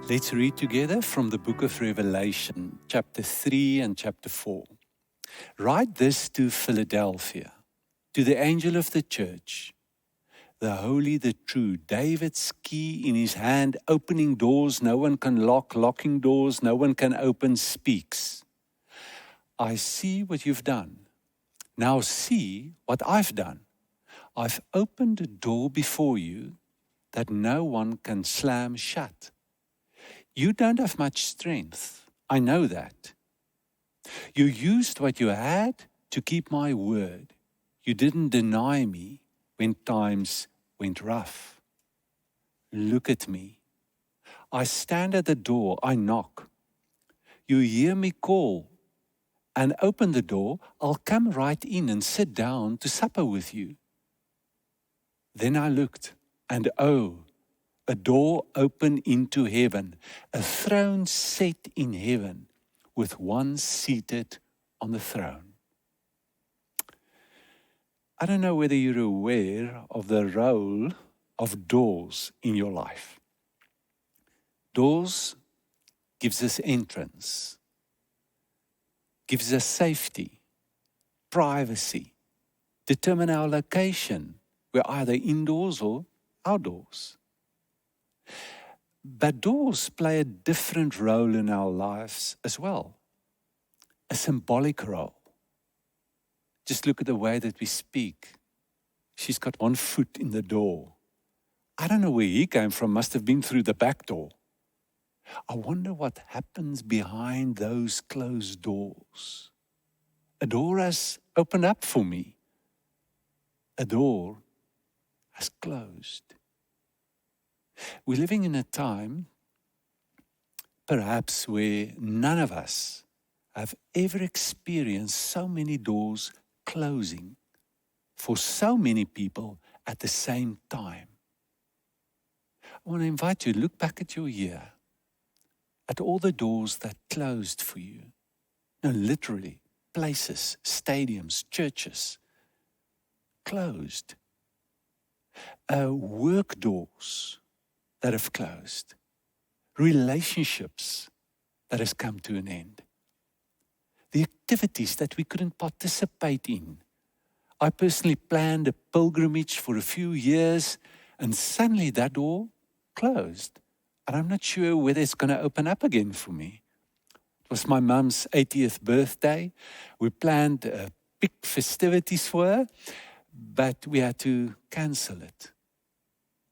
Let's read together from the book of Revelation, chapter 3 and chapter 4. Write this to Philadelphia, to the angel of the church, the holy, the true, David's key in his hand, opening doors no one can lock, locking doors no one can open, speaks. I see what you've done. Now see what I've done. I've opened a door before you that no one can slam shut. You don't have much strength. I know that. You used what you had to keep my word. You didn't deny me when times went rough. Look at me. I stand at the door. I knock. You hear me call and open the door. I'll come right in and sit down to supper with you. Then I looked, and oh, a door opened into heaven, a throne set in heaven, with one seated on the throne. I don't know whether you're aware of the role of doors in your life. Doors gives us entrance, gives us safety, privacy, determine our location. We're either indoors or outdoors. But doors play a different role in our lives as well, a symbolic role. Just look at the way that we speak. She's got one foot in the door. I don't know where he came from, must have been through the back door. I wonder what happens behind those closed doors. A door has opened up for me. A door has closed. We're living in a time, perhaps, where none of us have ever experienced so many doors closing for so many people at the same time. I want to invite you to look back at your year, at all the doors that closed for you. No, literally, places, stadiums, churches, closed. Work doors that have closed, relationships that has come to an end, the activities that we couldn't participate in. I personally planned a pilgrimage for a few years, and suddenly that door closed, and I'm not sure whether it's going to open up again for me. It was my mum's 80th birthday. We planned big festivities for her, but we had to cancel it.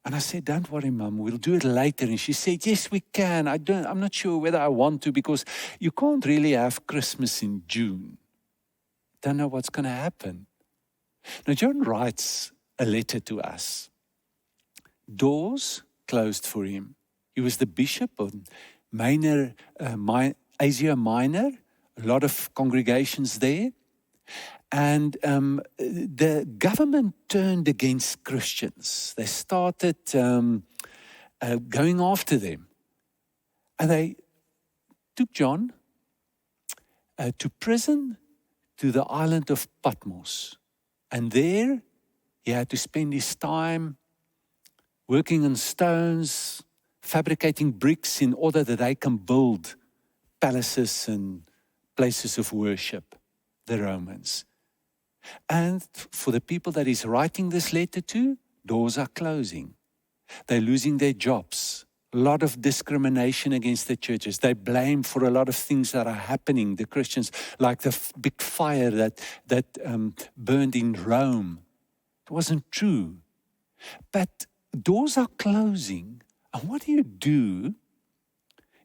And I said, don't worry, Mum, we'll do it later. And she said, yes, we can. I'm not sure whether I want to, because you can't really have Christmas in June. Don't know what's going to happen. Now, John writes a letter to us. Doors closed for him. He was the bishop of Asia Minor, a lot of congregations there. And the government turned against Christians. They started going after them. And they took John to prison, to the island of Patmos. And there he had to spend his time working on stones, fabricating bricks in order that they can build palaces and places of worship, the Romans. And for the people that he's writing this letter to, doors are closing. They're losing their jobs. A lot of discrimination against the churches. They blame for a lot of things that are happening, the Christians, like the big fire that burned in Rome. It wasn't true. But doors are closing. And what do you do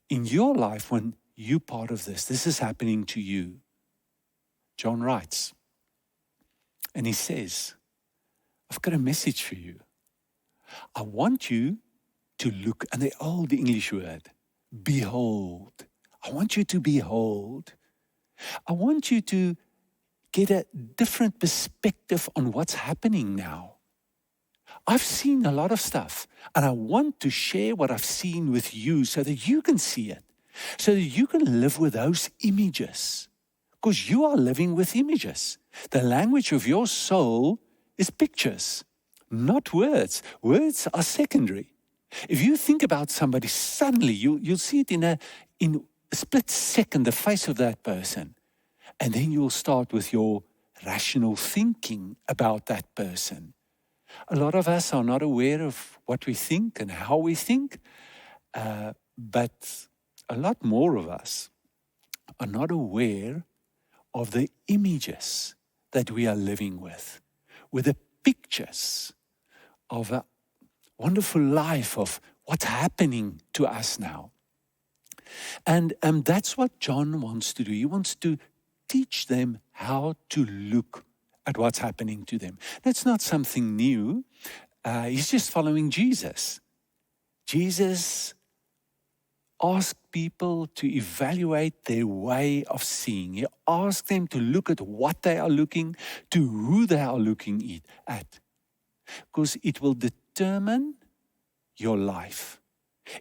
in your life when you're part of this? This is happening to you. John writes, and he says, I've got a message for you. I want you to look, and the old English word, behold. I want you to behold. I want you to get a different perspective on what's happening now. I've seen a lot of stuff, and I want to share what I've seen with you so that you can see it, so that you can live with those images. Because you are living with images. The language of your soul is pictures, not words. Words are secondary. If you think about somebody, suddenly you'll see it in a split second, the face of that person. And then you'll start with your rational thinking about that person. A lot of us are not aware of what we think and how we think, but a lot more of us are not aware of the images that we are living with the pictures of a wonderful life, of what's happening to us now. And that's what John wants to do. He wants to teach them how to look at what's happening to them. That's not something new. He's just following Jesus. Jesus asked people to evaluate their way of seeing. He asked them to look at what they are looking, to who they are looking at. Because it will determine your life.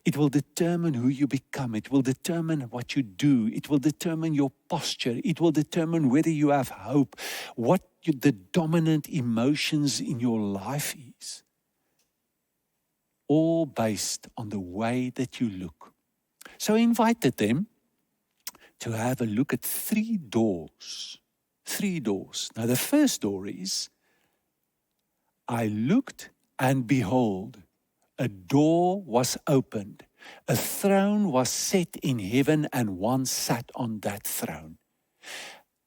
It will determine who you become. It will determine what you do. It will determine your posture. It will determine whether you have hope, what the dominant emotions in your life is. All based on the way that you look. So I invited them to have a look at 3 doors. 3 doors. Now the first door is, I looked and behold, a door was opened. A throne was set in heaven and one sat on that throne.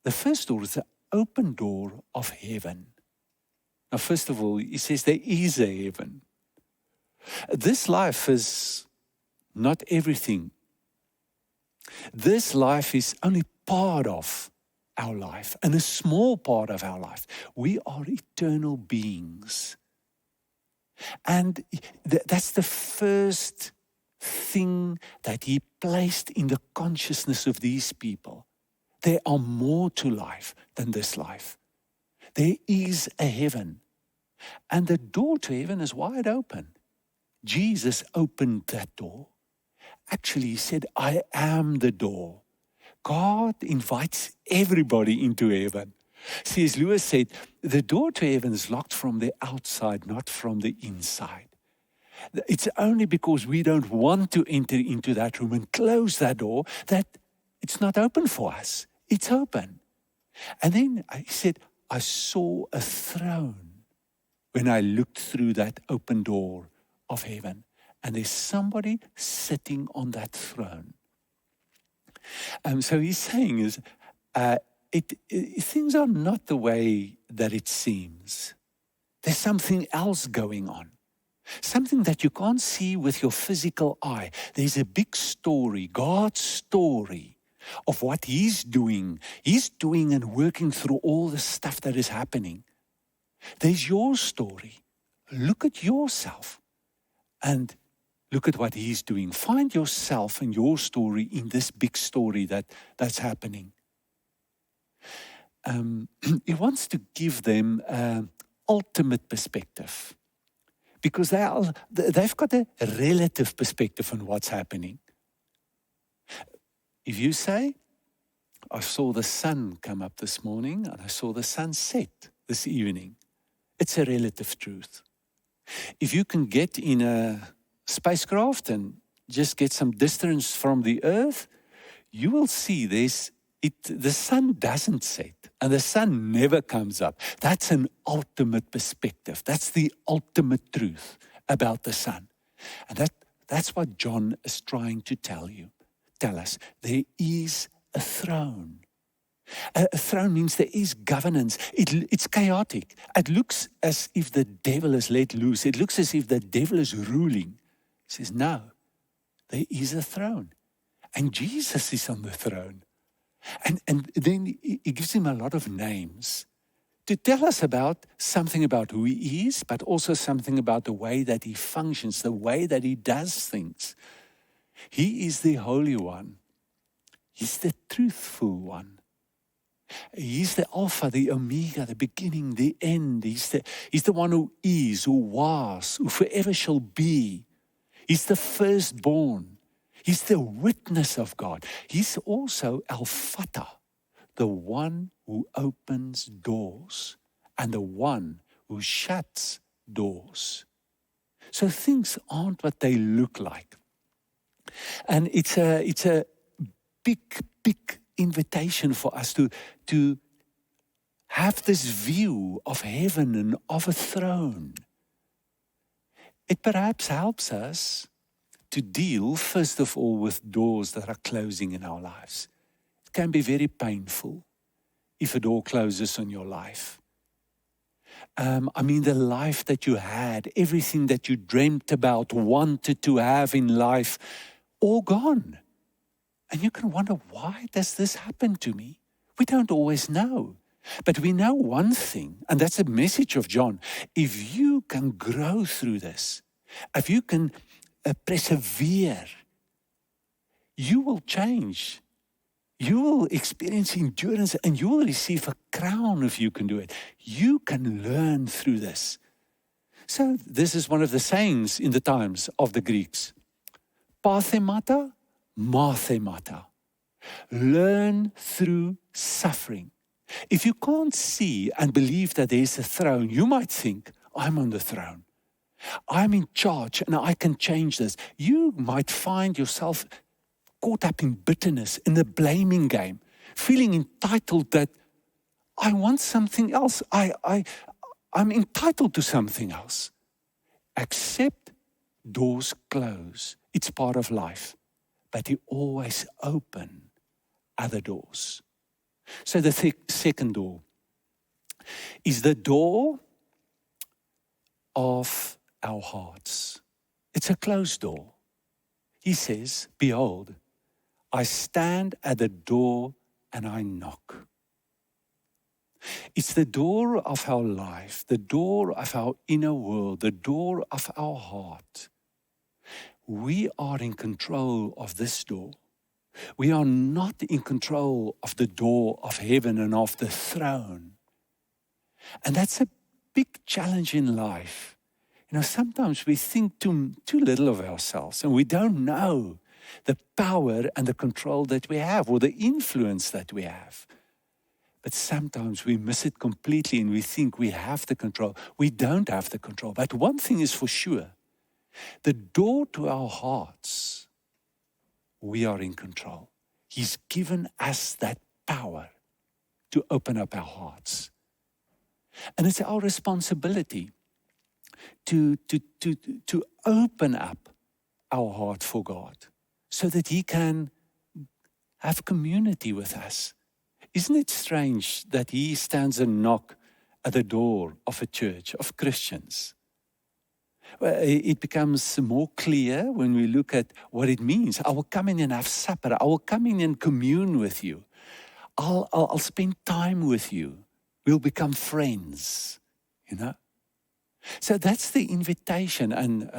The first door is the open door of heaven. Now first of all, he says there is a heaven. This life is not everything. This life is only part of our life and a small part of our life. We are eternal beings. And that's the first thing that he placed in the consciousness of these people. There are more to life than this life. There is a heaven. And the door to heaven is wide open. Jesus opened that door. Actually, he said, I am the door. God invites everybody into heaven. C.S. Lewis said, the door to heaven is locked from the outside, not from the inside. It's only because we don't want to enter into that room and close that door that it's not open for us. It's open. And then he said, I saw a throne when I looked through that open door of heaven. And there's somebody sitting on that throne. So he's saying is, things are not the way that it seems. There's something else going on. Something that you can't see with your physical eye. There's a big story, God's story of what He's doing. He's doing and working through all the stuff that is happening. There's your story. Look at yourself and look at what He's doing. Find yourself and your story in this big story that's happening. He wants to give them ultimate perspective because they've got a relative perspective on what's happening. If you say, I saw the sun come up this morning and I saw the sun set this evening, it's a relative truth. If you can get in a spacecraft and just get some distance from the earth, you will see the sun doesn't set and the sun never comes up. That's an ultimate perspective. That's the ultimate truth about the sun. And that's what John is trying to tell us. There is a throne. A throne means there is governance. It's chaotic. It looks as if the devil is let loose. It looks as if the devil is ruling. He says, no, there is a throne. And Jesus is on the throne. And then he gives him a lot of names to tell us about something about who he is, but also something about the way that he functions, the way that he does things. He is the Holy One. He's the truthful one. He's the Alpha, the Omega, the beginning, the end. He's the one who is, who was, who forever shall be. He's the firstborn. He's the witness of God. He's also 𝗲𝗲𝗏, the one who opens doors and the one who shuts doors. So things aren't what they look like. And it's a big invitation for us to have this view of heaven and of a throne. It perhaps helps us to deal, first of all, with doors that are closing in our lives. It can be very painful if a door closes on your life. The life that you had, everything that you dreamt about, wanted to have in life, all gone. And you can wonder, why does this happen to me? We don't always know. But we know one thing, and that's the message of John. If you can grow through this, if you can persevere, you will change. You will experience endurance and you will receive a crown if you can do it. You can learn through this. So this is one of the sayings in the times of the Greeks. 𝗬𝗲𝗰𝗵𝗲𝗁, 𝗦𝗰𝗵𝗲𝗊. Learn through suffering. If you can't see and believe that there's a throne, you might think, I'm on the throne. I'm in charge and I can change this. You might find yourself caught up in bitterness, in the blaming game, feeling entitled that I want something else. I'm entitled to something else. Accept doors close. It's part of life. But you always open other doors. So the second door is the door of our hearts. It's a closed door. He says, behold, I stand at the door and I knock. It's the door of our life, the door of our inner world, the door of our heart. We are in control of this door. We are not in control of the door of heaven and of the throne. And that's a big challenge in life. Sometimes we think too little of ourselves and we don't know the power and the control that we have or the influence that we have. But sometimes we miss it completely and we think we have the control. We don't have the control. But one thing is for sure, the door to our hearts, we are in control. He's given us that power to open up our hearts. And it's our responsibility to open up our heart for God so that He can have community with us. Isn't it strange that He stands and knocks at the door of a church, of Christians? Well, it becomes more clear when we look at what it means. I will come in and have supper. I will come in and commune with you. I'll spend time with you. We'll become friends, So that's the invitation. And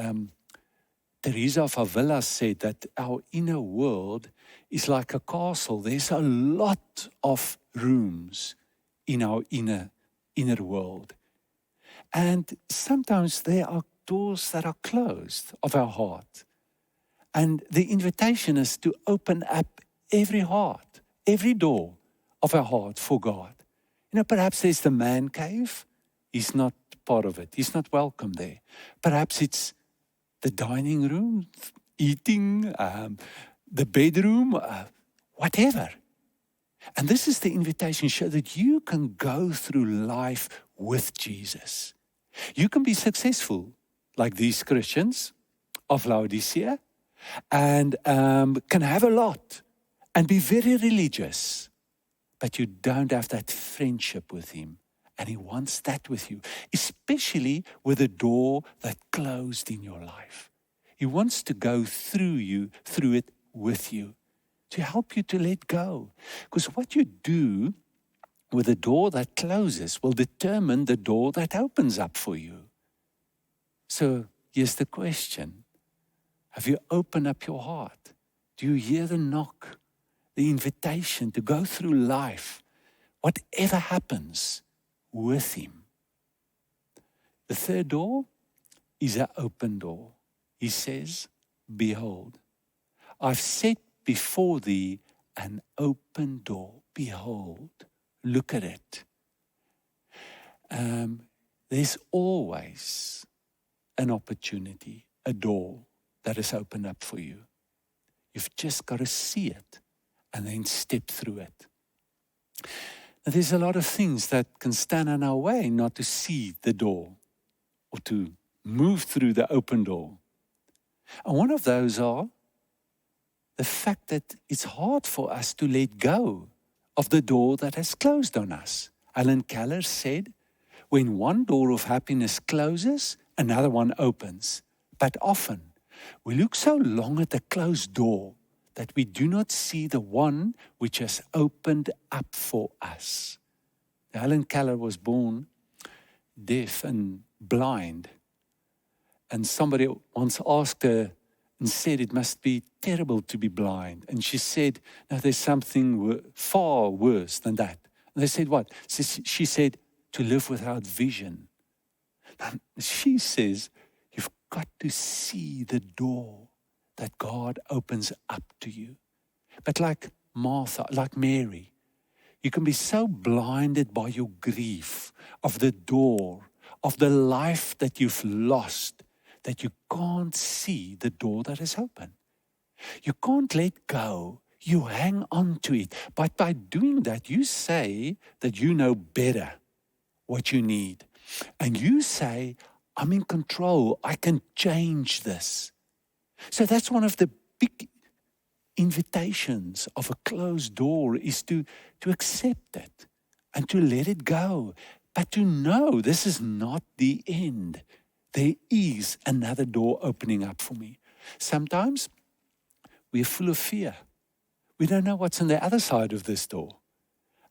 𝗬𝗲𝗿𝗀𝗃 said that our inner world is like a castle. There's a lot of rooms in our inner world. And sometimes there are doors that are closed of our heart. And the invitation is to open up every heart, every door of our heart for God. Perhaps there's the man cave. He's not part of it. He's not welcome there. Perhaps it's the dining room, eating, the bedroom, whatever. And this is the invitation so that you can go through life with Jesus. You can be successful like these Christians of Laodicea and can have a lot and be very religious. But you don't have that friendship with Him. And He wants that with you, especially with a door that closed in your life. He wants to go through it with you, to help you to let go. Because what you do with a door that closes will determine the door that opens up for you. So here's the question. Have you opened up your heart? Do you hear the knock, the invitation to go through life, whatever happens, with Him? The third door is an open door. He says, behold, I've set before thee an open door. Behold, look at it. There's always an opportunity, a door that is opened up for you. You've just got to see it and then step through it. Now, there's a lot of things that can stand in our way not to see the door or to move through the open door. And one of those are the fact that it's hard for us to let go of the door that has closed on us. Helen Keller said, when one door of happiness closes, another one opens. But often, we look so long at the closed door that we do not see the one which has opened up for us. Helen Keller was born deaf and blind. And somebody once asked her and said, it must be terrible to be blind. And she said, no, there's something far worse than that. And they said, what? She said, to live without vision. And she says, you've got to see the door that God opens up to you. But like Martha, like Mary, you can be so blinded by your grief of the door, of the life that you've lost, that you can't see the door that is open. You can't let go. You hang on to it. But by doing that, you say that you know better what you need. And you say, I'm in control. I can change this. So that's one of the big invitations of a closed door, is to accept it and to let it go. But to know this is not the end. There is another door opening up for me. Sometimes we're full of fear. We don't know what's on the other side of this door.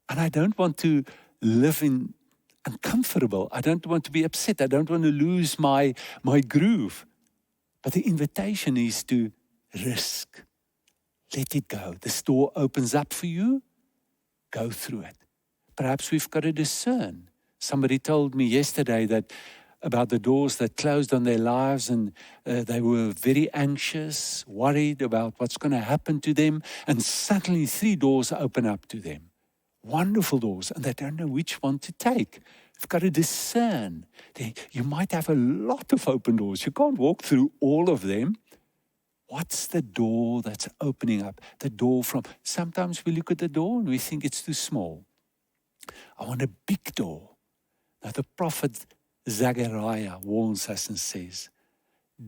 And I don't want to live in uncomfortable. I don't want to be upset. I don't want to lose my groove. But the invitation is to risk. Let it go. This door opens up for you. Go through it. Perhaps we've got to discern. Somebody told me yesterday that about the doors that closed on their lives, and they were very anxious, worried about what's going to happen to them, and suddenly 3 doors open up to them. Wonderful doors, and they don't know which one to take. You've got to discern. You might have a lot of open doors. You can't walk through all of them. What's the door that's opening up? The door from... Sometimes we look at the door and we think it's too small. I want a big door. Now the prophet Zechariah warns us and says,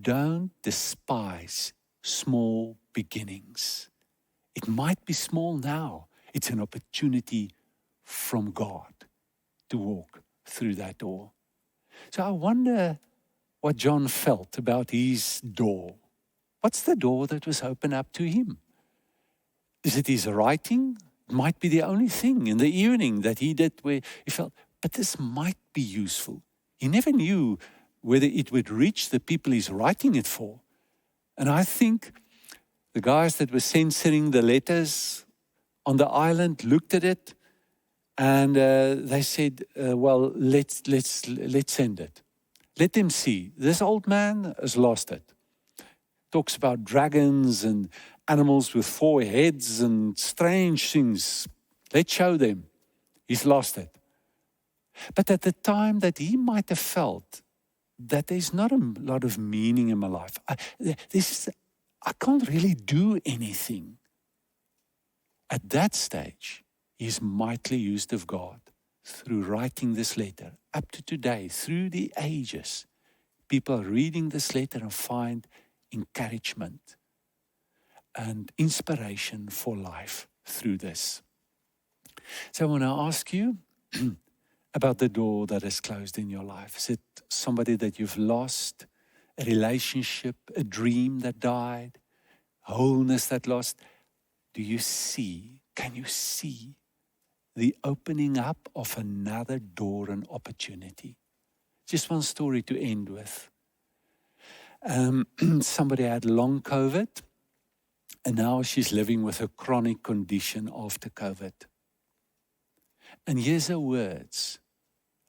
don't despise small beginnings. It might be small now. It's an opportunity from God to walk through that door. So I wonder what John felt about his door. What's the door that was opened up to him? Is it his writing? It might be the only thing in the evening that he did where he felt, but this might be useful. He never knew whether it would reach the people he's writing it for. And I think the guys that were censoring the letters on the island looked at it and they said, well, let's send it. Let them see. This old man has lost it. Talks about dragons and animals with 4 heads and strange things. Let's show them. He's lost it. But at the time that he might have felt that there's not a lot of meaning in my life. I can't really do anything. At that stage, he's mightily used of God through writing this letter. Up to today, through the ages, people are reading this letter and find encouragement and inspiration for life through this. So I want to ask you about the door that is closed in your life. Is it somebody that you've lost, a relationship, a dream that died, wholeness that lost? Do you see, can you see the opening up of another door and opportunity? Just one story to end with. Somebody had long COVID, and now she's living with a chronic condition after COVID. And here's her words.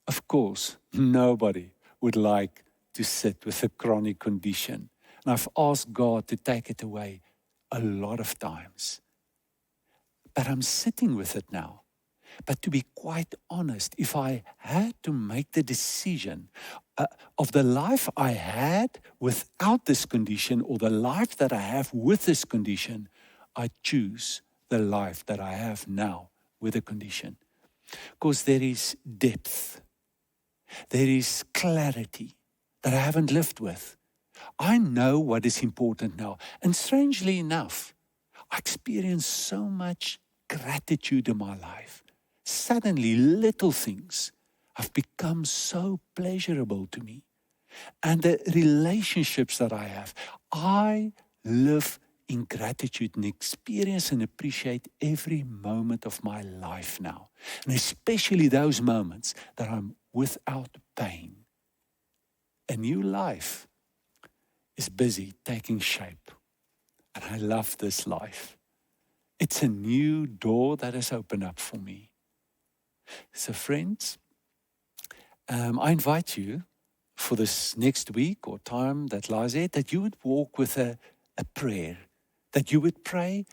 Of course, nobody would like to sit with a chronic condition. And I've asked God to take it away a lot of times. But I'm sitting with it now. But to be quite honest, if I had to make the decision of the life I had without this condition or the life that I have with this condition, I choose the life that I have now with a condition. Because there is depth. There is clarity that I haven't lived with. I know what is important now. And strangely enough, I experience so much gratitude in my life. Suddenly, little things have become so pleasurable to me. And the relationships that I live in gratitude and experience and appreciate every moment of my life now. And especially those moments that I'm without pain. A new life is busy taking shape. And I love this life. It's a new door that has opened up for me. So friends, I invite you for this next week or time that lies ahead, that you would walk with a prayer, that you would pray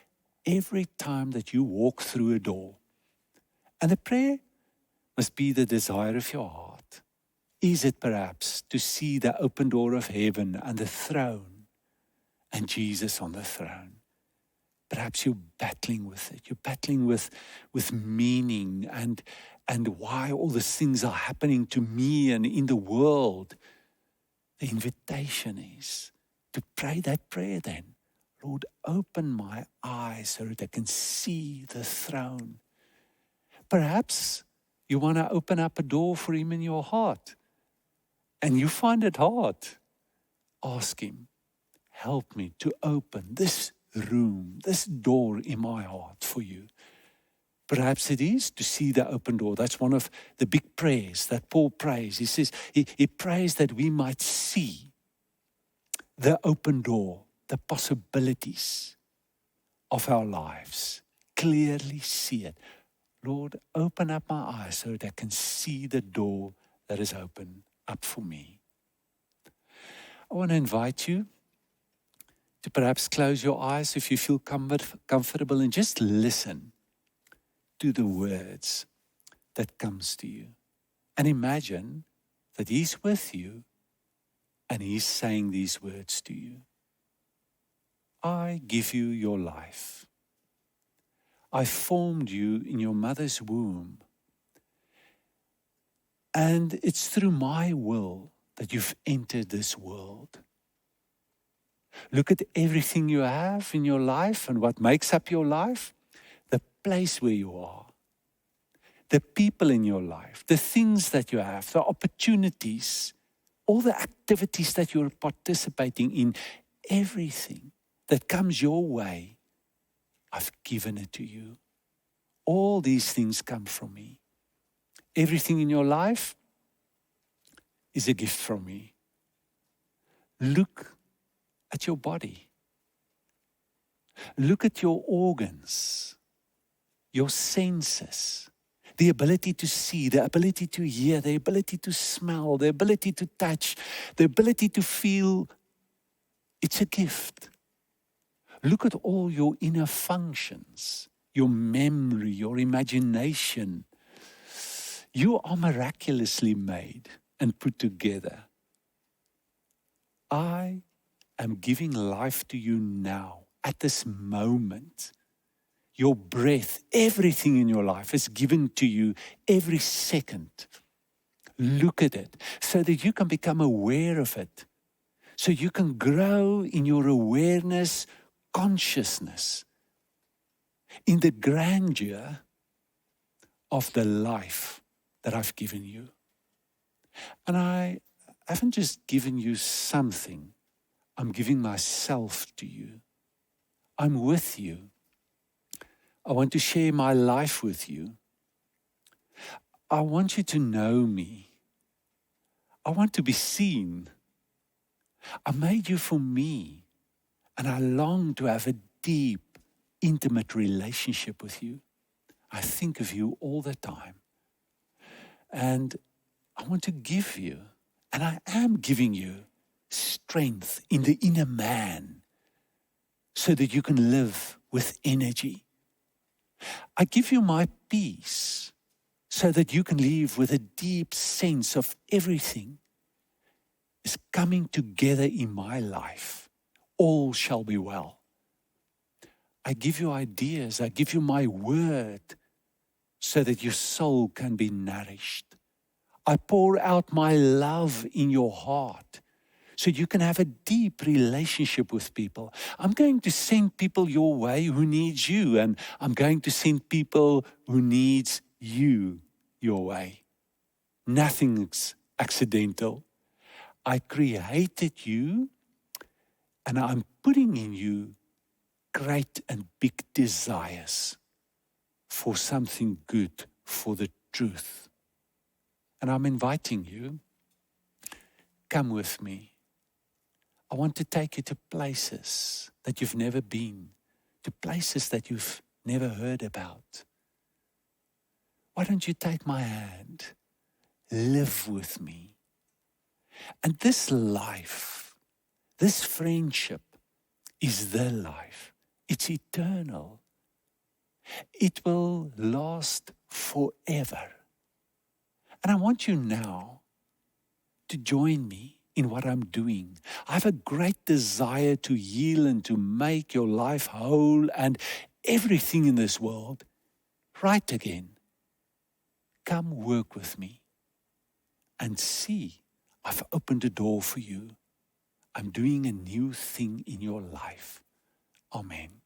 every time that you walk through a door. And the prayer must be the desire of your heart. Is it perhaps to see the open door of heaven and the throne and Jesus on the throne? Perhaps you're battling with it. You're battling with meaning and why all these things are happening to me and in the world. The invitation is to pray that prayer then. Lord, open my eyes so that I can see the throne. Perhaps you want to open up a door for him in your heart and you find it hard. Ask him, help me to open this room, this door in my heart for you. Perhaps it is to see the open door. That's one of the big prayers that Paul prays. He says, he prays that we might see the open door, the possibilities of our lives. Clearly see it. Lord, open up my eyes so that I can see the door that is open up for me. I want to invite you to perhaps close your eyes if you feel comfortable and just listen to the words that comes to you. And imagine that he's with you and he's saying these words to you. I give you your life. I formed you in your mother's womb. And it's through my will that you've entered this world. Look at everything you have in your life and what makes up your life. The place where you are. The people in your life. The things that you have. The opportunities. All the activities that you're participating in. Everything that comes your way. I've given it to you. All these things come from me. Everything in your life is a gift from me. Look at your body. Look at your organs, your senses, the ability to see, the ability to hear, the ability to smell, the ability to touch, the ability to feel. It's a gift. Look at all your inner functions, your memory, your imagination. You are miraculously made and put together. I am giving life to you now, at this moment. Your breath, everything in your life is given to you every second. Look at it so that you can become aware of it. So you can grow in your awareness, consciousness, in the grandeur of the life that I've given you. And I haven't just given you something. I'm giving myself to you. I'm with you. I want to share my life with you. I want you to know me. I want to be seen. I made you for me. And I long to have a deep, intimate relationship with you. I think of you all the time. And I want to give you, and I am giving you, strength in the inner man so that you can live with energy. I give you my peace so that you can live with a deep sense of everything is coming together in my life. All shall be well. I give you ideas. I give you my word so that your soul can be nourished. I pour out my love in your heart so you can have a deep relationship with people. I'm going to send people your way who needs you, and I'm going to send people who needs you your way. Nothing's accidental. I created you, and I'm putting in you great and big desires for something good, for the truth. And I'm inviting you, come with me. I want to take you to places that you've never been, to places that you've never heard about. Why don't you take my hand, live with me? And this life, this friendship is the life. It's eternal. It will last forever. And I want you now to join me in what I'm doing. I have a great desire to heal and to make your life whole and everything in this world right again. Come work with me and see, I've opened a door for you. I'm doing a new thing in your life. Amen.